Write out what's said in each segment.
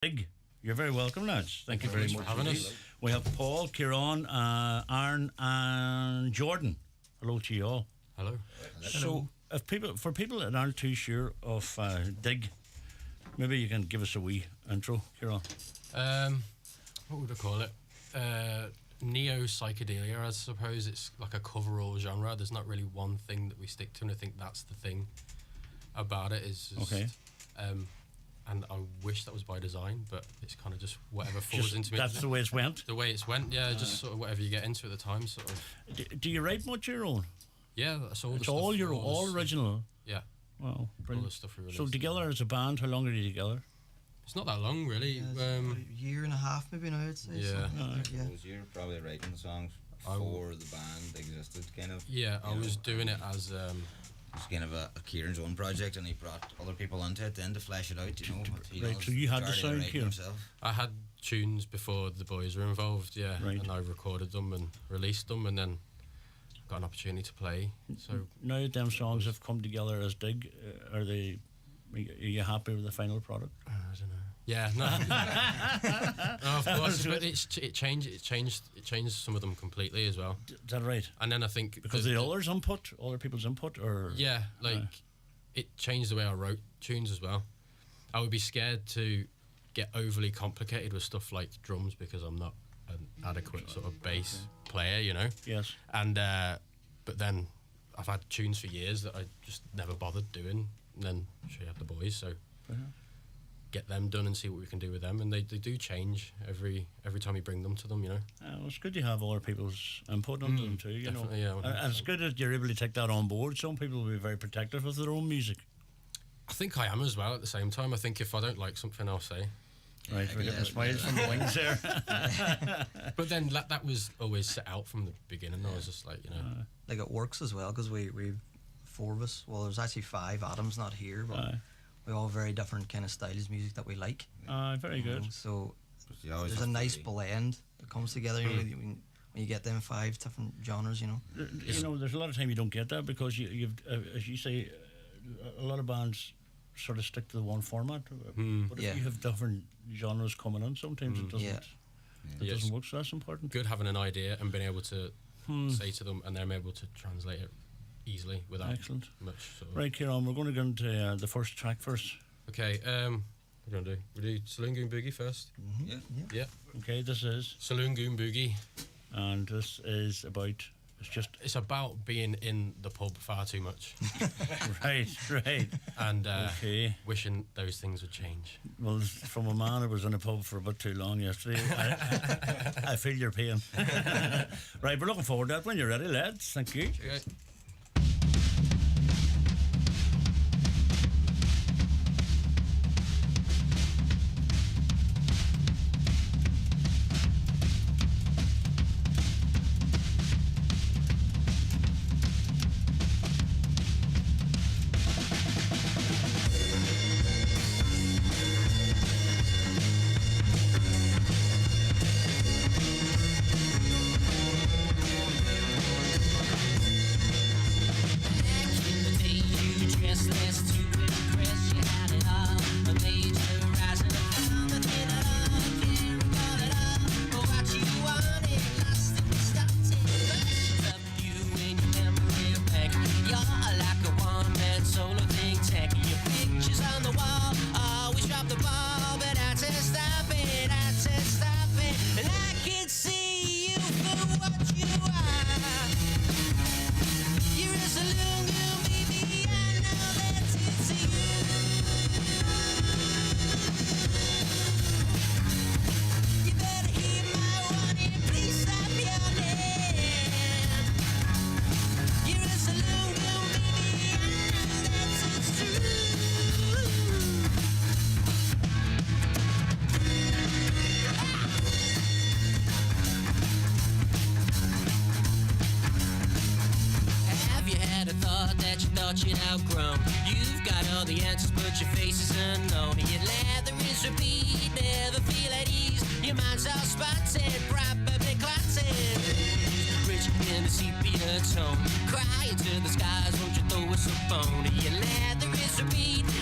Big. You're very welcome, lads. Thank you very much for having us. We have Paul, Kieran, Aaron, and Jordan. Hello to you all. Hello. So, if people that aren't too sure of Dig, maybe you can give us a wee intro, Kieran. What would I call it? Neo psychedelia, I suppose. It's like a coverall genre. There's not really one thing that we stick to, and I think that's the thing about it. Is just, okay. And I wish that was by design, but it's kind of just whatever falls into me. That's the way it's went. The way it's went, yeah. Just sort of whatever you get into at the time, sort of. Do you write much of your own? Yeah, that's all. It's all your own, all original. Yeah. Wow, brilliant. All the stuff we released. So together as a band, how long are you together? It's not that long, really. Yeah, about a year and a half, maybe now. I'd say. Yeah. Was you probably writing the songs before the band existed, kind of? Yeah, I was doing it as. It's kind of a Kieran's own project, and he brought other people into it then to flesh it out, you know. Right, so you had the sound, Kieran? himself. I had tunes before the boys were involved, yeah, right. And I recorded them and released them, and then got an opportunity to play. So now that them songs have come together as Dig, are you happy with the final product? I don't know. Yeah, no, no, of course, but it changed some of them completely as well. Is that right? And then I think because the others input, other people's input, or yeah, like it changed the way I wrote tunes as well. I would be scared to get overly complicated with stuff like drums because I'm not an adequate sort of bass player, you know. Yes. And but then I've had tunes for years that I just never bothered doing, and then she had the boys, so. Get them done and see what we can do with them, and they do change every time you bring them to them, you know. Well, it's good to have other people's input into them too, you know. Yeah, and it's good that you're able to take that on board. Some people will be very protective of their own music. I think I am as well. At the same time, I think if I don't like something, I'll say. Right, we're getting smiles from the wings there. But then that was always set out from the beginning. I was just like, you know, like it works as well because we four of us. Well, there's actually five. Adam's not here, but. We all have very different kind of styles of music that we like. Very good. So there's a nice blend that comes together when you get them five different genres, you know. You know, there's a lot of time you don't get that because you've as you say, a lot of bands sort of stick to the one format. But if you have different genres coming in, sometimes it doesn't. It doesn't work. So that's important. Good having an idea and being able to say to them, and they're able to translate it easily without much sort of. Right, Kieran, we're going to go into the first track first. Okay, we're going to do Saloon Goon Boogie first. Yeah. Okay, this is Saloon Goon Boogie, and this is about it's about being in the pub far too much. right, and wishing those things would change. Well, from a man who was in a pub for a bit too long yesterday, I feel your pain. Right, we're looking forward to that when you're ready, lads. Thank you. Okay.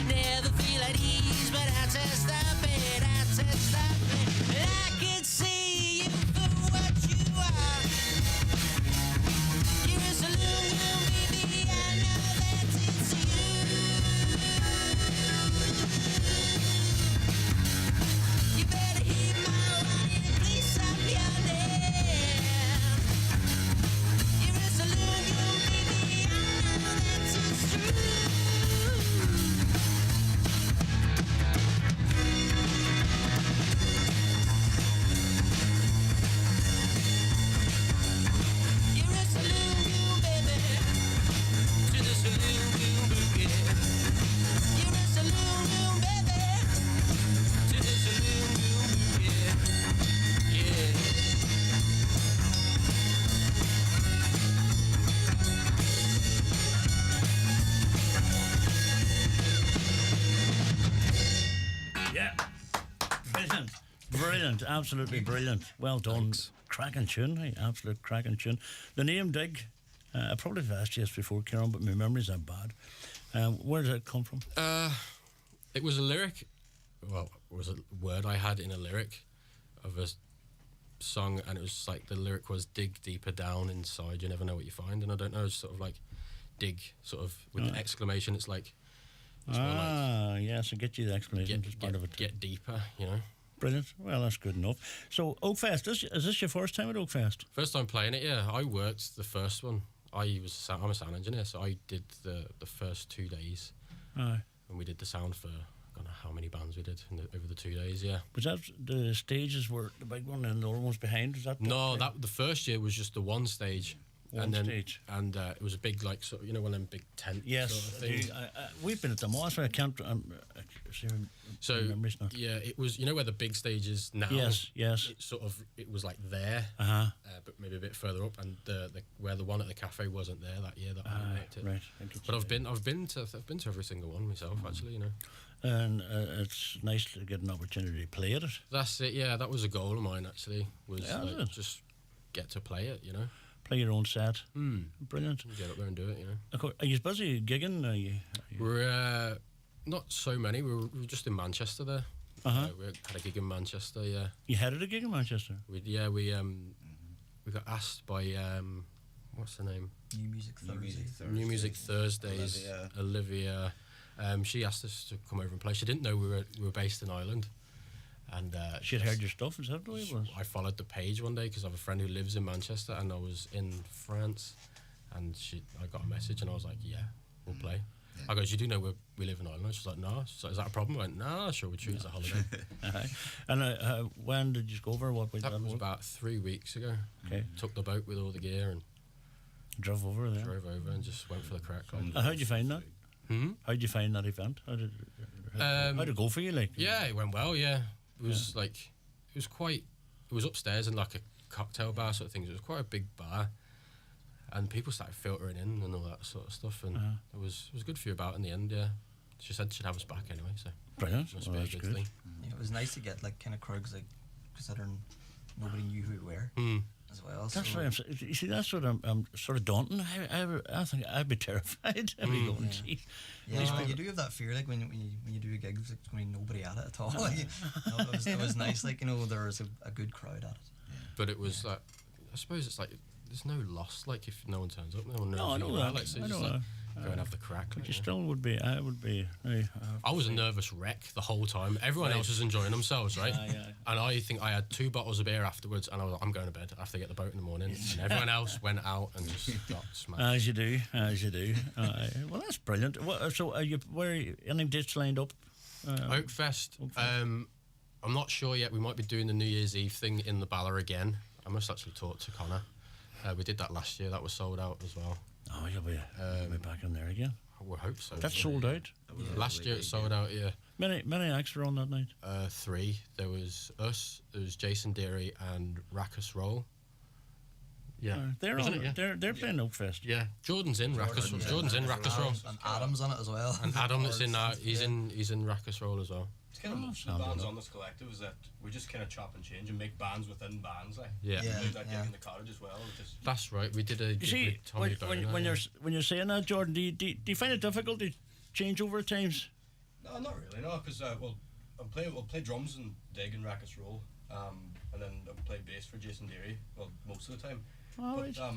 Never feel at ease, but I had to stop it. Brilliant. Brilliant. Absolutely brilliant. Well done. Thanks. Cracking tune. Hey, absolute cracking tune. The name Dig, I probably have asked you this before, Kieran, but my memories are bad. Where did it come from? It was a lyric. Well, it was a word I had in a lyric of a song, and it was like the lyric was "dig deeper down inside, you never know what you find." And I don't know, it's sort of like dig, sort of with an exclamation. It's like Yes, I get you the explanation. It's part of it. Get deeper, you know. Brilliant. Well, that's good enough. So, Oakfest, is this your first time at Oakfest? First time playing it, yeah. I worked the first one. I'm a sound engineer, so I did the first 2 days, Aye. and we did the sound for I don't know how many bands we did over the 2 days. Yeah. Was that the stages were the big one and the other one's behind? Was that No, that the first year was just the one stage. One stage. And it was a big, like, sort of, you know, one of them big tent Yes, sort of things. we've been at them all. That's why I can't. So memory's not. yeah, it was, you know, where the big stage is now. Yes. It was like there, but maybe a bit further up, and the where the one at the cafe wasn't there that year. That I liked it. Right. But I've been to every single one myself, actually. You know. And it's nice to get an opportunity to play at it. That's it. Yeah, that was a goal of mine actually. Was Yeah, like, is it? just get to play it. You know. Play your own set. Brilliant. Get up there and do it. You know. Of course, are you busy gigging? Are you? We're not so many. We were just in Manchester there. We had a gig in Manchester. Yeah. You headed a gig in Manchester. We got asked by what's the name? New Music Thursday. Olivia. She asked us to come over and play. She didn't know we were based in Ireland, and She'd heard your stuff. Is that the way it was? I followed the page one day because I have a friend who lives in Manchester, and I was in France, and I got a message, and I was like, "Yeah, we'll play." I goes, "You do know we live in Ireland?" She's like, "No." She's like, "Is that a problem?" I went, "No, sure, we choose a holiday." And when did you go over? What way That did was work? about 3 weeks ago. Okay. Took the boat with all the gear and Drove over there. drove over and just went for the crack. How'd you find that? Hmm? How'd you find that event? How'd it go for you? Like, Yeah, it went well. Yeah, it was it was upstairs in like a cocktail bar sort of thing. It was quite a big bar, and people started filtering in and all that sort of stuff, and it was a good few about in the end. Yeah, she said she'd have us back anyway, so brilliant. must Well, be a that's good good. thing. Yeah, it was nice to get like kind of crowds, like considering nobody knew who we were as well. That's so why you see, that's what I'm sort of daunting. I think I'd be terrified. I'd be going, gee. Yeah, you do have that fear, like when you do a gig, there's going to be nobody at it at all. Like, it was nice, like, you know, there was a good crowd at it. But it was like, I suppose it's like there's no loss. Like if no one turns up, no one knows No, I who know you are. that. Like, so I you just know like that. go and have the crack. But like, you you know. still would be. I would be. I was a nervous wreck the whole time. Everyone else was enjoying themselves, right? And I think I had 2 bottles of beer afterwards, and I was like, I'm going to bed. I have to get the boat in the morning. And everyone else went out and just got smashed. As you do. Well, that's brilliant. So, any dates lined up? Oakfest. I'm not sure yet. We might be doing the New Year's Eve thing in the Bala again. I must actually talk to Connor. We did that last year. That was sold out as well. Oh, you'll be back in there again. I hope so. That's sold out. Last year it sold out. Yeah. Many acts were on that night. 3. There was us. There was Jason Deary and Rackus Roll. Yeah. They're Isn't on. it? Yeah. They're playing Oakfest. Yeah. Jordan's in Rackus. Jordan's in Rackus Roll. And Adam's on it as well. And Adam that's in that. He's in Rackus Roll as well. It's kind of most of the bands on this collective is that we just kind of chop and change and make bands within bands. Like Yeah. we did that gig in the cottage as well. Just That's right. We did a You gig see, with Tommy Boner, when yeah. you're saying that, Jordan, do you find it difficult to change over at times? no, not really. No, because we'll play drums and dig and Rackus Roll, and then I'll play bass for Jason Deary. Well, most of the time. All But right.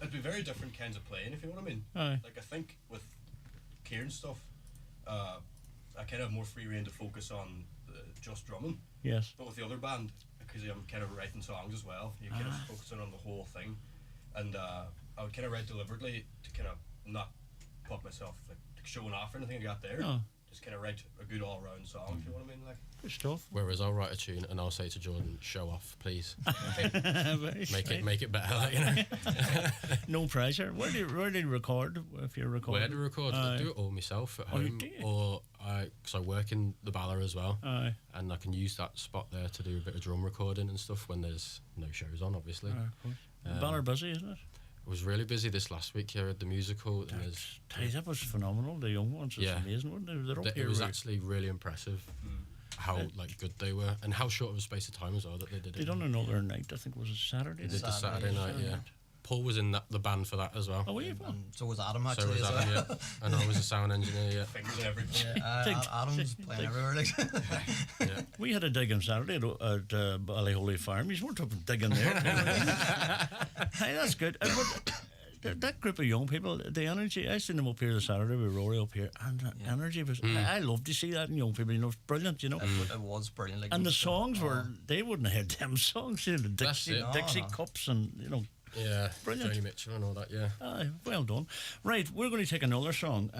it'd be very different kinds of playing, if you know what I mean. Aye. Like I think with Kieran's stuff, I kind of have more free rein to focus on just drumming. Yes. But with the other band, because I'm kind of writing songs as well, you kind of focusing on the whole thing, and I would kind of write deliberately to kind of not put myself like showing off or anything I got there. No. Just kind of write a good all round song, if you know what I mean. Like Good stuff. Whereas I'll write a tune and I'll say to Jordan, "Show off, please. Very Make it better." Like, you know. No pressure. Where do you record if you're recording? Where to record? I do it all myself at Oh, you home, do? or because I work in the Bala as well, Aye. and I can use that spot there to do a bit of drum recording and stuff when there's no shows on, obviously. Of course. Banner busy, isn't it? It was really busy this last week here at the musical. And That was phenomenal. The young ones, it's Yeah. amazing, weren't they? They're up it here. was actually really impressive. how like good they were and how short of a space of time as well that they did it. They done another night. I think it was a Saturday. They did the Saturday night, yeah. Paul was in the band for that as well. Oh, were you? And so was Adam So actually. was as Adam, well. yeah. And I was a sound engineer, yeah. Fingers and everything. Adam's playing everywhere. Like. We had a dig on Saturday at Ballyholy Farm. You weren't up digging there. Hey, that's good. That group of young people, the energy, I seen them up here this Saturday with Rory up here, and the energy was, I love to see that in young people, you know, it's brilliant, you know. It was brilliant. Like, And the songs were, they wouldn't have had them songs, you know, the That's Dixie, it. Dixie No. Cups and, you know. Yeah, Brilliant. Joni Mitchell and all that, yeah. Aye, well done. Right, we're going to take another song.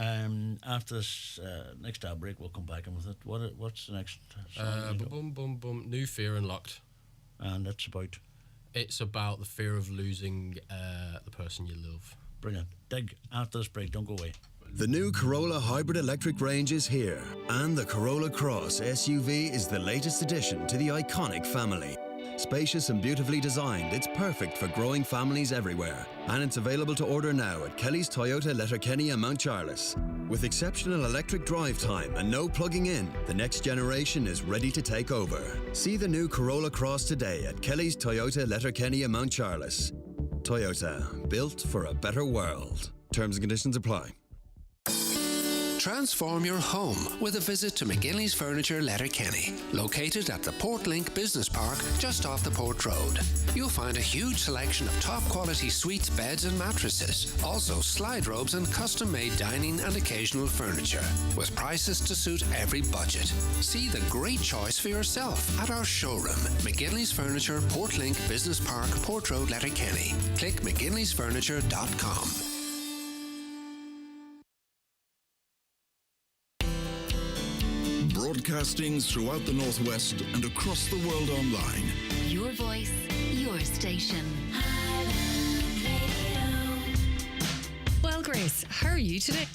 After this next ad break, we'll come back in with it. What's the next song? Boom, boom, boom. New Fear Unlocked. And it's about It's about the fear of losing the person you love. brilliant. Dig after this break. Don't go away. The new Corolla hybrid electric range is here, and the Corolla Cross SUV is the latest addition to the iconic family. Spacious and beautifully designed, it's perfect for growing families everywhere. And it's available to order now at Kelly's Toyota Letterkenny and Mount Charles. With exceptional electric drive time and no plugging in, the next generation is ready to take over. See the new Corolla Cross today at Kelly's Toyota Letterkenny and Mount Charles. Toyota, built for a better world. Terms and conditions apply. Transform your home with a visit to McGinley's Furniture Letterkenny, located at the Portlink Business Park just off the Port Road. You'll find a huge selection of top quality suites, beds and mattresses, also slide robes and custom-made dining and occasional furniture, with prices to suit every budget. See the great choice for yourself at our showroom, McGinley's Furniture, Portlink Business Park, Port Road, Letterkenny. Click mcginleysfurniture.com. Broadcasting throughout the Northwest and across the world online. Your voice, your station. Well, Grace, how are you today?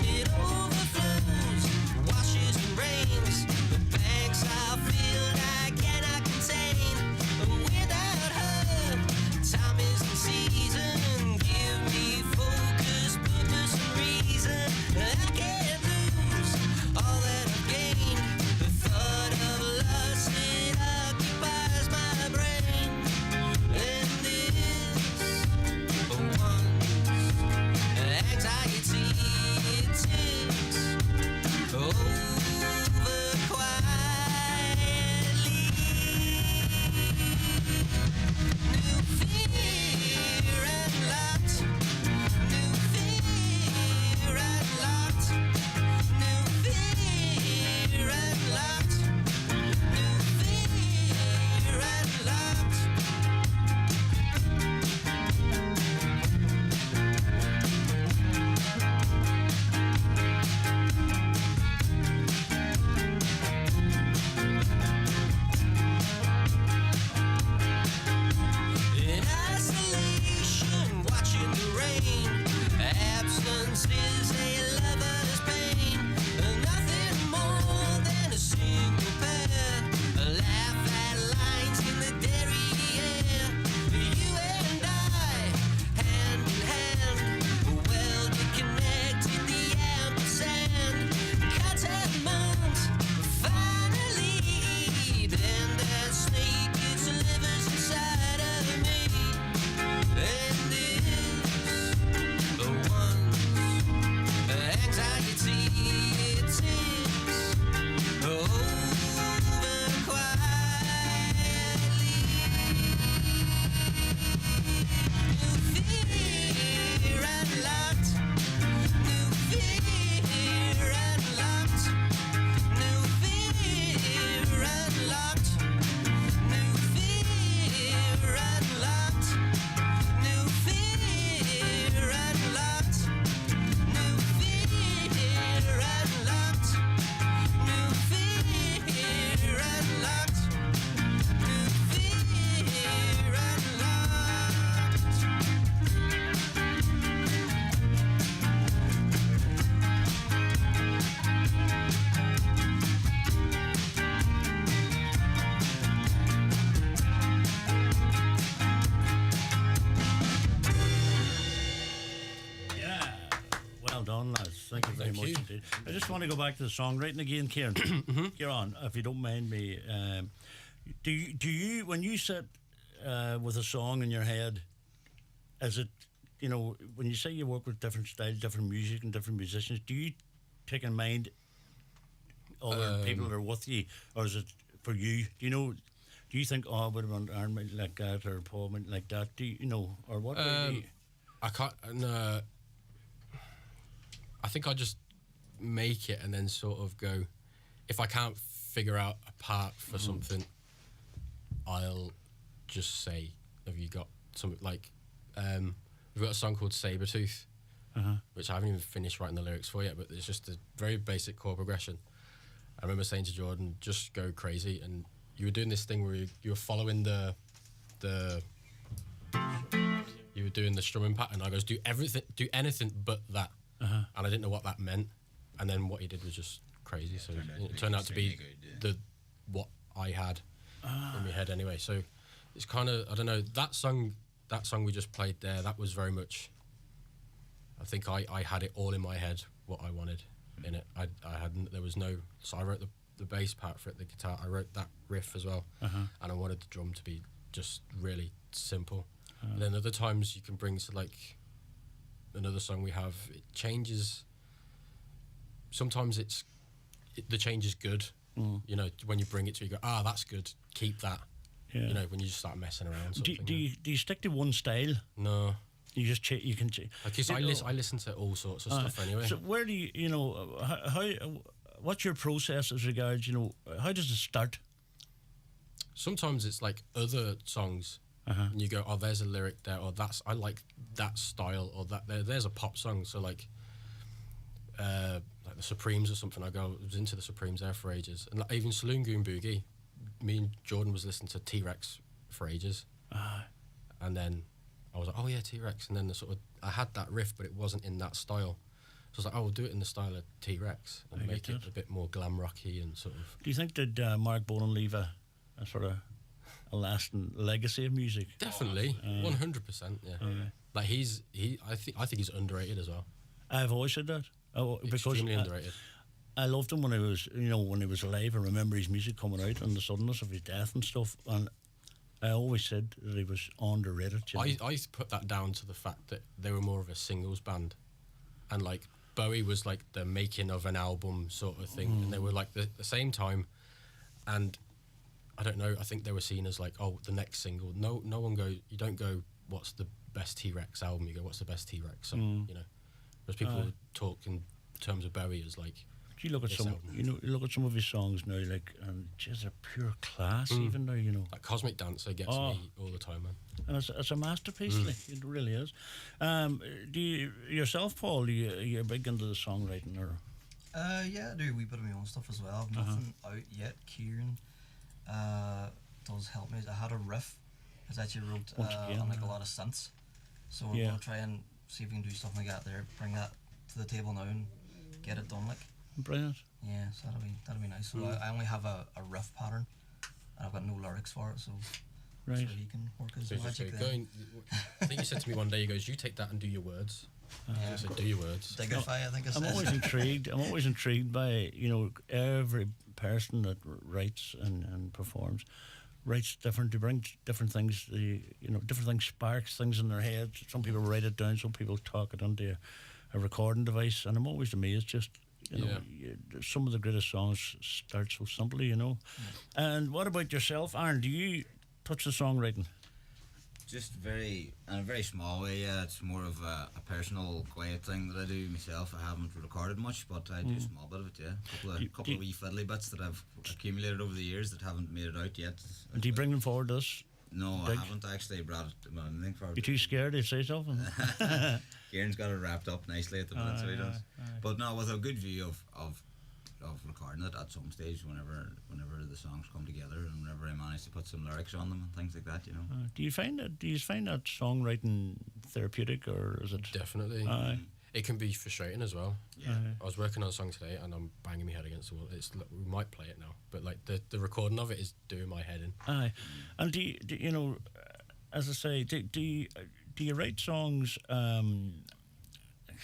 It overflows, washes and rains. very much indeed. I just want to go back to the songwriting again, Kieran. Kieran, if you don't mind me, do you when you sit with a song in your head, is it, you know, when you say you work with different styles, different music and different musicians, do you take in mind other people that are with you, or is it for you? Do you know? Do you think, oh, I would have done Aaron might like that, or Paul might like that? Do you know, or what? I can't. No, I think I just make it and then sort of go. If I can't figure out a part for something, I'll just say, "Have you got something like?" We've got a song called Sabretooth, which I haven't even finished writing the lyrics for yet, but it's just a very basic chord progression. I remember saying to Jordan, "Just go crazy," and you were doing this thing where you were following you were doing the strumming pattern. I goes, do anything but that, and I didn't know what that meant. And then what he did was just crazy. So it turned out to be what I had in my head anyway. So it's kind of, I don't know, that song we just played there. That was very much. I think I had it all in my head what I wanted in it. There was no. So I wrote the bass part for it, the guitar. I wrote that riff as well, and I wanted the drum to be just really simple. And then other times you can bring to like another song we have, it changes. Sometimes the change is good. You know, when you bring it to, you go, that's good. Keep that. Yeah. You know, when you just start messing around. Do you stick to one style? No. You just you can change. Because I listen to all sorts of stuff anyway. So where do you know how what's your process as regards, you know, how does it start? Sometimes it's like other songs, and you go, oh, there's a lyric there, or I like that style, or that there's a pop song. So like the Supremes or something. I was into the Supremes there for ages, and like, even Saloon Goon Boogie. Me and Jordan was listening to T-Rex for ages, and then I was like, oh yeah, T-Rex, and then I had that riff, but it wasn't in that style. So I was like, oh, we'll do it in the style of T-Rex and make it a bit more glam rocky and sort of. Do you think did Mark Bolan leave a sort of a lasting legacy of music? Definitely, 100%. Yeah, like I think he's underrated as well. I've always said that. Because extremely underrated. I loved him when he was alive. I remember his music coming out and the suddenness of his death and stuff. And I always said that he was underrated. I put that down to the fact that they were more of a singles band, and like Bowie was like the making of an album sort of thing, and they were like the same time. And I don't know. I think they were seen as like, oh, the next single. No one go. You don't go, what's the best T-Rex album? You go, what's the best T-Rex song? You know, whereas people talk in terms of Bowie as like. You look at some of his songs now, like, and just a pure class. Even now, you know, like Cosmic Dancer gets me all the time, man. And it's a masterpiece, like, it really is. Do you yourself, Paul? You're big into the songwriting, or? Yeah, I do a wee bit of my own stuff as well. Nothing out yet. Kieran does help me. I had a riff. I actually wrote on like a lot of synths, so we're gonna try and see if we can do something like that there. Bring that to the table now and get it done, like. Brilliant. Yeah, so that'll be nice. So I only have a rough pattern, and I've got no lyrics for it, so he can work his magic there. I think you said to me one day, he goes, "You take that and do your words." I said, "Do your words." Digify, I think I said. I'm always intrigued by, you know, every person that writes and performs. Writes different to bring different things. Different things sparks things in their heads. Some people write it down. Some people talk it onto a recording device, and I'm always amazed. Just some of the greatest songs start so simply, you know. And what about yourself, Aaron? Do you touch the songwriting? Just in a very small way. Yeah, it's more of a personal, quiet thing that I do myself. I haven't recorded much, but I do a small bit of it. Yeah, a couple of wee fiddly bits that I've accumulated over the years that haven't made it out yet. Do you bring them forward to us? No, I haven't actually brought anything forward. You're too scared to say something? Kieran's got it wrapped up nicely at the minute, so he does. But no, with a good view of recording it at some stage whenever the songs come together and whenever I manage to put some lyrics on them and things like that, you know. Do you find that songwriting therapeutic, or is it? Definitely. It can be frustrating as well. Yeah. I was working on a song today and I'm banging my head against the wall. We might play it now, but like the recording of it is doing my head in. Aye. And do you know, as I say, do you write songs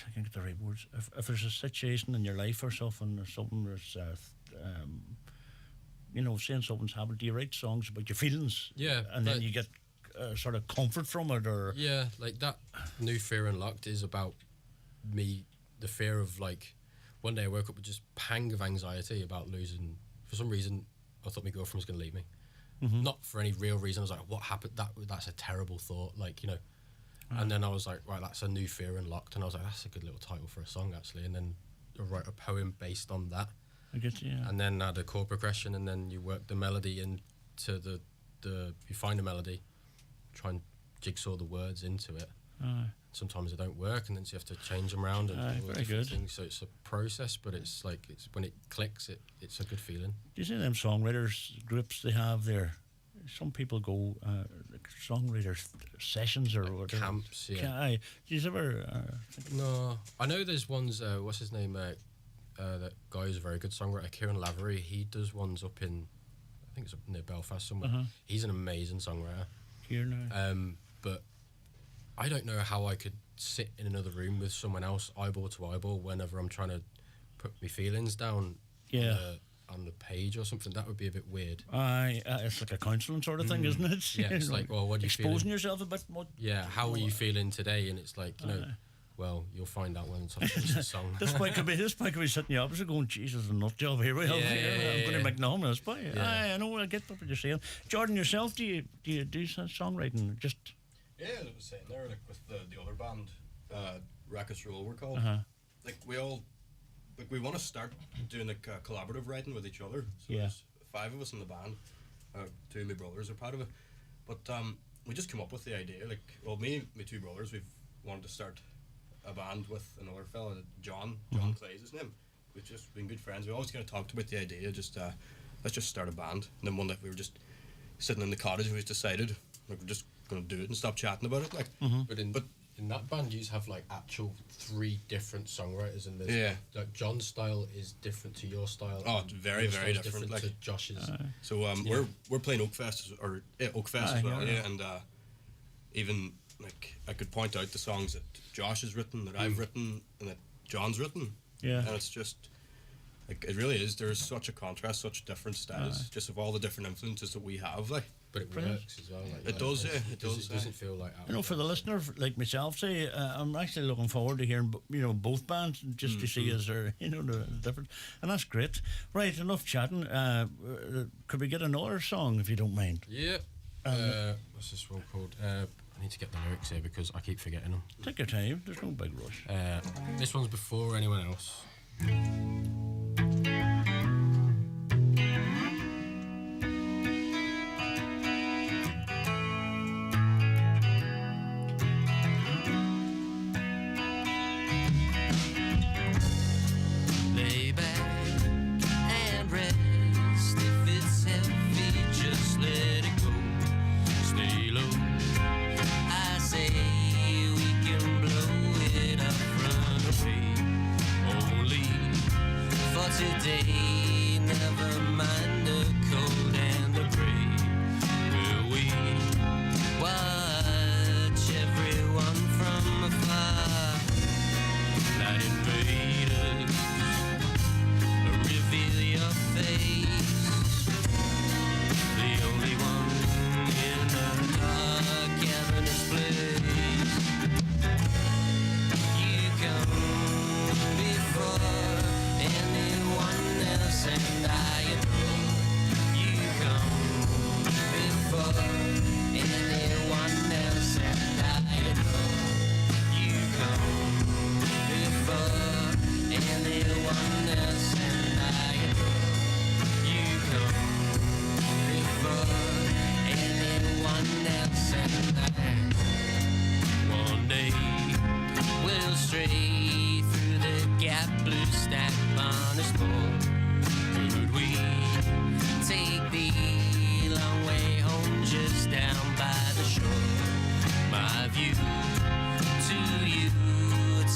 I can't get the right words. If there's a situation in your life or something, that's, saying something's happened, do you write songs about your feelings? Yeah. And then you get sort of comfort from it, or... Yeah, like that New Fear Unlocked is about me, the fear of, like, one day I woke up with just pang of anxiety about losing. For some reason, I thought my girlfriend was going to leave me. Mm-hmm. Not for any real reason. I was like, what happened? That's a terrible thought, like, you know. And then I was like, right, that's a New Fear Unlocked. And I was like, that's a good little title for a song, actually. And then I wrote a poem based on that. I guess, yeah. And then add a chord progression, and then you work the melody into you find a melody, try and jigsaw the words into it. Sometimes they don't work, and then so you have to change them around and do all very different good. things. So it's a process, but it's like when it clicks, it's a good feeling. Do you see them songwriters groups they have there? Some people go like songwriters sessions or like whatever. Camps, yeah. Do you ever? No, I know there's ones. What's his name? That guy who's a very good songwriter, Kieran Lavery. He does ones up in, I think it's up near Belfast somewhere. He's an amazing songwriter. Kieran. But I don't know how I could sit in another room with someone else, eyeball to eyeball, whenever I'm trying to put my feelings down on the page or something. That would be a bit weird. It's like a counselling sort of thing, isn't it? Yeah, it's like, well, what are you feeling? Exposing yourself a bit more. Yeah, how are you feeling today? And it's like, you know, well, you'll find out when it's the song. This point could be sitting the opposite going, Jesus, a nut job here. I'm going to make nothing of this, but I know, I get what you're saying. Jordan, yourself, do you do songwriting? Just... Yeah, as I was saying there, like with the other band, Raucous Roll, we're called. Like we want to start doing like collaborative writing with each other. So there's 5 of us in the band. 2 of my brothers are part of it. But we just come up with the idea. Like, well, me and my 2 brothers, we've wanted to start a band with another fella, John Clay is his name. We've just been good friends. We always kind of talked about the idea, just let's just start a band. And then one night we were just sitting in the cottage and we just decided, like, we're just going to do it and stop chatting about it. Like, But in that band, you have like actual 3 different songwriters, and there's like John's style is different to your style. Oh, it's very, very different. Like to Josh's. So we're playing Oakfest as well, and even like I could point out the songs that Josh has written, that I've written, and that John's written. Yeah, and it's just like it really is. There's such a contrast, such different styles, just of all the different influences that we have. Like. But it works as well. Like, it does, yeah. It does. It doesn't feel like... for the listener, like myself, say, I'm actually looking forward to hearing, both bands, just to see is there, the difference. And that's great. Right, enough chatting. Could we get another song, if you don't mind? Yeah. What's this one called? I need to get the lyrics here because I keep forgetting them. Take your time. There's no big rush. This one's before anyone else. Today, never mind the cold and the gray. Will we watch everyone from afar? Light invaders, reveal your face. The only one in a dark, cavernous place. You come before anyone else, and I adore. You come before anyone else, and I adore. You come before anyone else, and I adore. You come before anyone else, and I. One day we'll stray through the gap, blue stack honest more. Could we take the long way home just down by the shore? My view to you,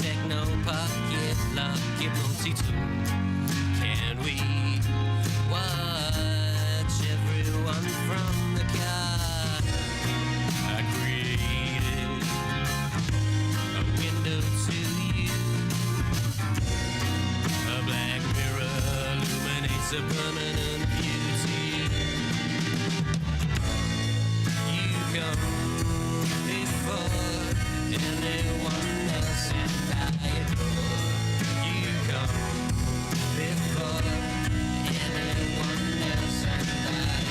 techno pocket lock, hypnotic tool. Can we watch everyone from the car? I created a window to you. anyone else, and I adore you come before anyone else, and I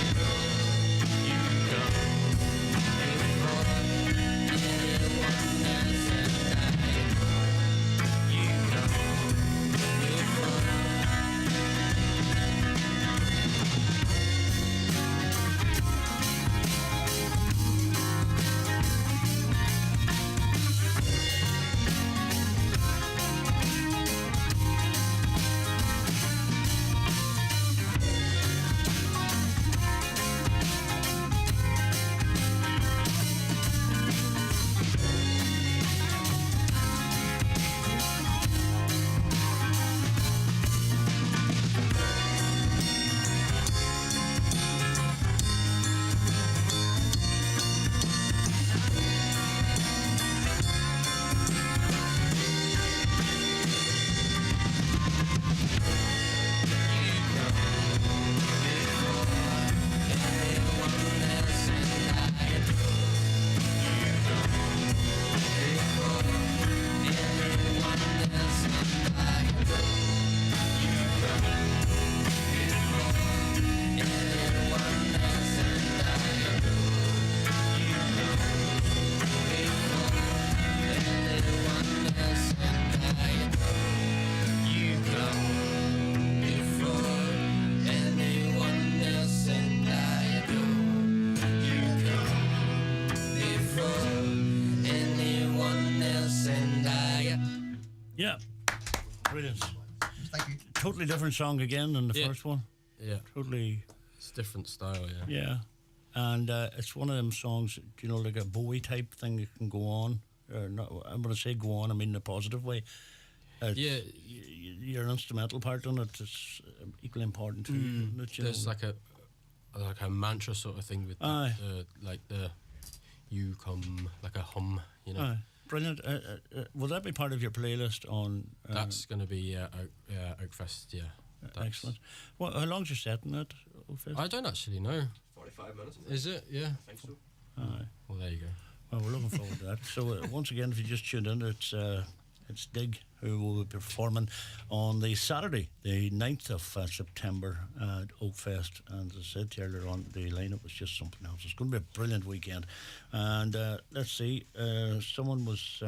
adore you come before anyone else, and I adore you come before. Yeah, brilliant. Thank you. Totally different song again than the Yeah. first one. Yeah, Totally, it's a different style. Yeah. yeah. And it's one of them songs, you know, like a Bowie type thing that can go on. Or not, I'm going to say go on, I mean in a positive way. Yeah. Your instrumental part on it is equally important too. Isn't it, you There's know? like a mantra sort of thing with Aye. the you come, like a hum, you know. Aye. Brilliant. Will that be part of your playlist on? That's going to be Oakfest, yeah. That's- Excellent. Well, how long's your set in that, Oakfest? I don't actually know. 45 minutes. Is it? Yeah. I think so. Aye. Well, there you go. Well, we're looking forward to that. So once again, if you just tuned in, it's Dig who will be performing on the Saturday, the 9th of September at Oakfest. And as I said earlier on, the lineup was just something else. It's going to be a brilliant weekend. And let's see, someone was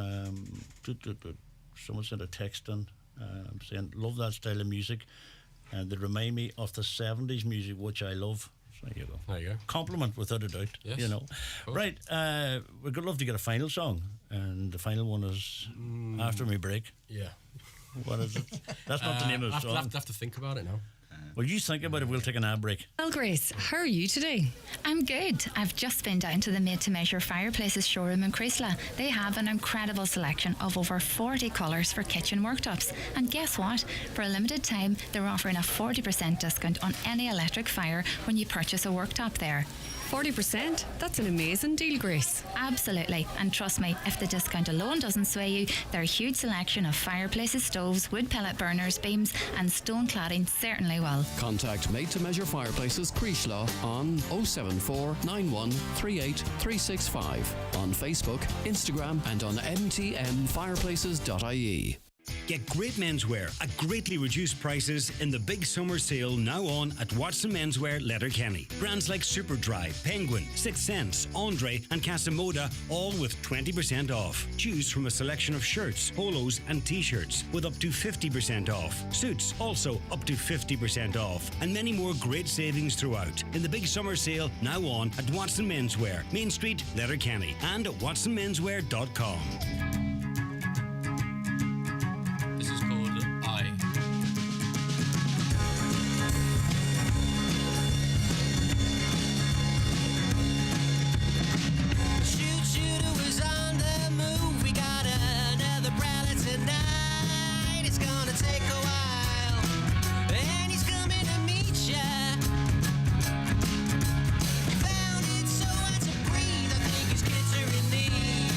someone sent a text in saying, love that style of music, and they remind me of the 70s music, which I love. So there you go. There you go. Compliment without a doubt. Yes. You know. Cool. Right, we'd love to get a final song, and the final one is After Me Break. Yeah. What is it? That's not the name of the song. I'll have to think about it now. Well, you think about it, we'll take an ad break. Well, Grace, how are you today? I'm good. I've just been down to the Made to Measure Fireplaces showroom in Creasla. They have an incredible selection of over 40 colours for kitchen worktops. And guess what? For a limited time, they're offering a 40% discount on any electric fire when you purchase a worktop there. 40%? That's an amazing deal, Grace. Absolutely. And trust me, if the discount alone doesn't sway you, their huge selection of fireplaces, stoves, wood pellet burners, beams and stone cladding certainly will. Contact Made to Measure Fireplaces Creasla on 074 91 38 365 on Facebook, Instagram and on mtmfireplaces.ie. Get great menswear at greatly reduced prices in the big summer sale now on at Watson Menswear Letterkenny. Brands like Superdry, Penguin, Sixth Sense, Andre and Casamoda all with 20% off. Choose from a selection of shirts, polos and t-shirts with up to 50% off. Suits also up to 50% off. And many more great savings throughout in the big summer sale now on at Watson Menswear, Main Street, Letterkenny and at watsonmenswear.com. This is called I. Shooter was on the move. We got another prowler tonight. It's gonna take a while, and he's coming to meet ya. Found it so hard to breathe. I think his kids are in need.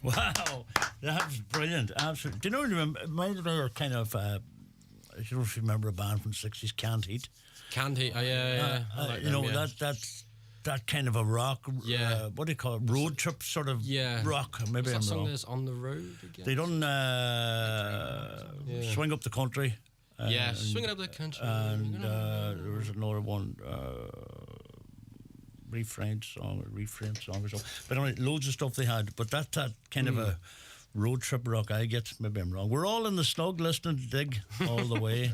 Wow, that's brilliant. Absolutely. Do you know? Remember, my kind of. I don't know if you remember a band from the 60s, Canned Heat. Canned Heat. Yeah. I like you know them, yeah. that's that kind of a rock. Yeah. What do you call it? Road trip sort of. Rock. Maybe What's that I'm song wrong. that's On the Road again? They done Swing Up the Country. Swinging Up the Country. And there was another one. Refrain song or something. But anyway, loads of stuff they had. But that kind of a road trip rock I get. Maybe I'm wrong. We're all in the snug listening to Dig all the way.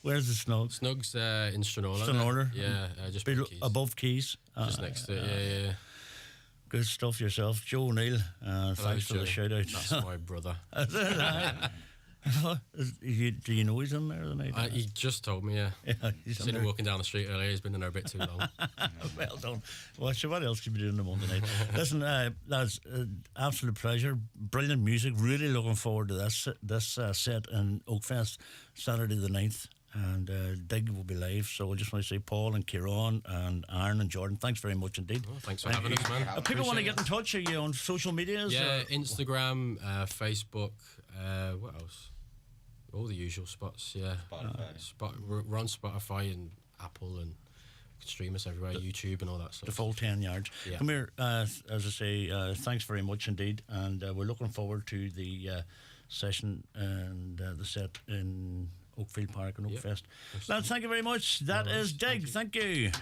Where's the snug? Snug's in Stranora. Stranora. Yeah, just above Keys. Just next to it. Yeah. Good stuff yourself, Joe O'Neill. Thanks for the shout out. That's my brother. Do you know he's in there tonight? He just told me, he's seen him walking down the street earlier. He's been in there a bit too long. Well done. Well, sure, what else could you be doing on Monday night? Listen, that's absolute pleasure. Brilliant music. Really looking forward to this set in Oakfest, Saturday the 9th. And Dig will be live. So I just want to say Paul and Kieran and Aaron and Jordan, thanks very much indeed. Thanks for having us, man. People want to get in touch. Are you on social media? Instagram, Facebook, what else? All the usual spots, we're on Spotify and Apple, and you can stream us everywhere, YouTube and all that stuff. The full 10 yards. Yeah. Come here, as I say, thanks very much indeed, and we're looking forward to the session and the set in Oakfield Park and Oakfest. Lads, thank you very much. That is Dig. Thank you.